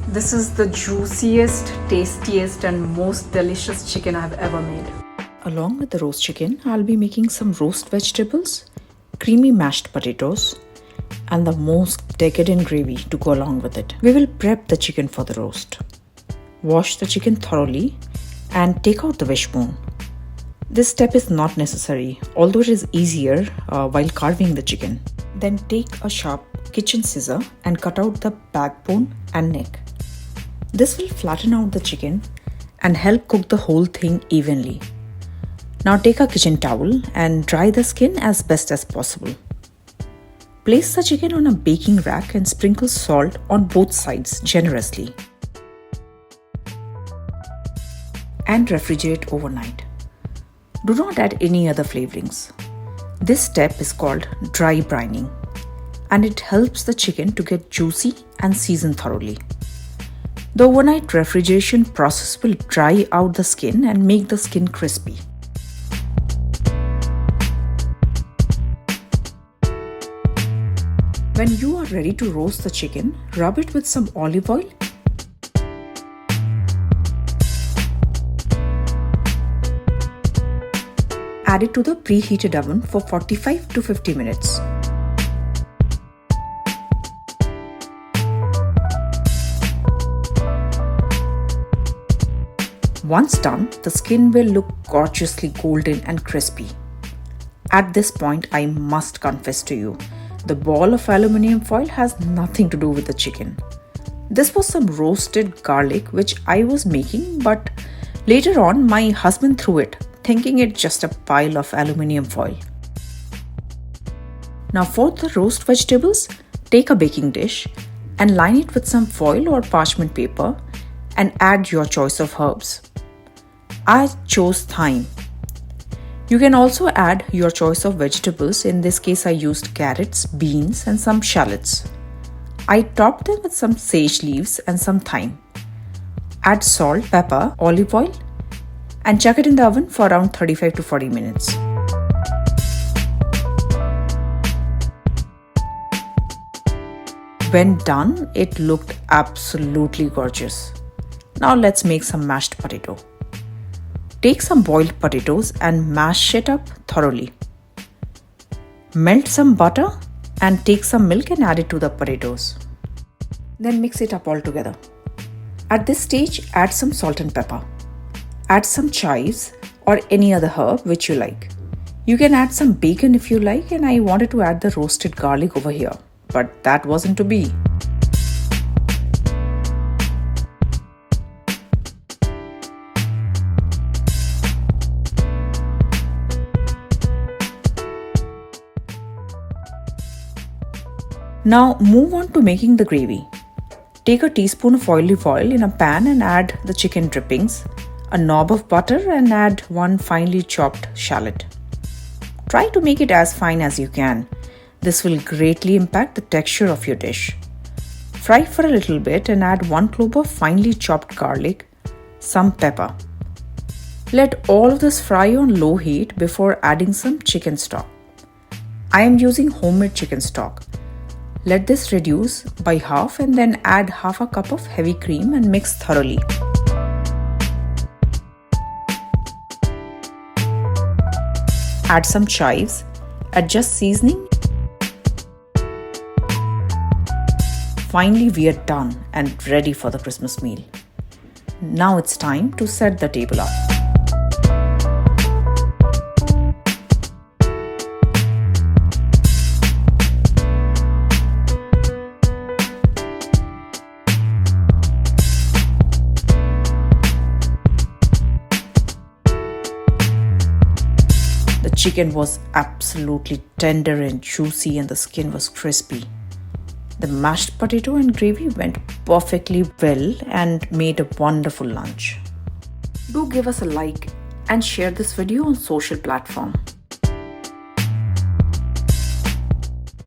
This is the juiciest, tastiest and most delicious chicken I've ever made. Along with the roast chicken, I'll be making some roast vegetables, creamy mashed potatoes, and the most decadent gravy to go along with it. We will prep the chicken for the roast. Wash the chicken thoroughly and take out the wishbone. This step is not necessary, although it is easier while carving the chicken. Then take a sharp kitchen scissor and cut out the backbone and neck. This will flatten out the chicken and help cook the whole thing evenly. Now take a kitchen towel and dry the skin as best as possible. Place the chicken on a baking rack and sprinkle salt on both sides generously. And refrigerate overnight. Do not add any other flavorings. This step is called dry brining, and it helps the chicken to get juicy and seasoned thoroughly. The overnight refrigeration process will dry out the skin and make the skin crispy. When you are ready to roast the chicken, rub it with some olive oil. Add it to the preheated oven for 45 to 50 minutes. Once done, the skin will look gorgeously golden and crispy. At this point, I must confess to you, the ball of aluminium foil has nothing to do with the chicken. This was some roasted garlic which I was making, but later on my husband threw it, thinking it just a pile of aluminium foil. Now for the roast vegetables, take a baking dish and line it with some foil or parchment paper and add your choice of herbs. I chose thyme. You can also add your choice of vegetables. In this case, I used carrots, beans, and some shallots. I topped them with some sage leaves and some thyme. Add salt, pepper, olive oil, and chuck it in the oven for around 35 to 40 minutes. When done, it looked absolutely gorgeous. Now let's make some mashed potato. Take some boiled potatoes and mash it up thoroughly. Melt some butter and take some milk and add it to the potatoes. Then mix it up all together. At this stage, add some salt and pepper. Add some chives or any other herb which you like. You can add some bacon if you like, and I wanted to add the roasted garlic over here, but that wasn't to be. Now move on to making the gravy. Take a teaspoon of olive oil in a pan and add the chicken drippings, a knob of butter, and add one finely chopped shallot. Try to make it as fine as you can. This will greatly impact the texture of your dish. Fry for a little bit and add 1 clove of finely chopped garlic, some pepper. Let all of this fry on low heat before adding some chicken stock. I am using homemade chicken stock. Let this reduce by half and then add half a cup of heavy cream and mix thoroughly. Add some chives, adjust seasoning. Finally, we are done and ready for the Christmas meal. Now it's time to set the table up. The chicken was absolutely tender and juicy and the skin was crispy. The mashed potato and gravy went perfectly well and made a wonderful lunch. Do give us a like and share this video on social platform.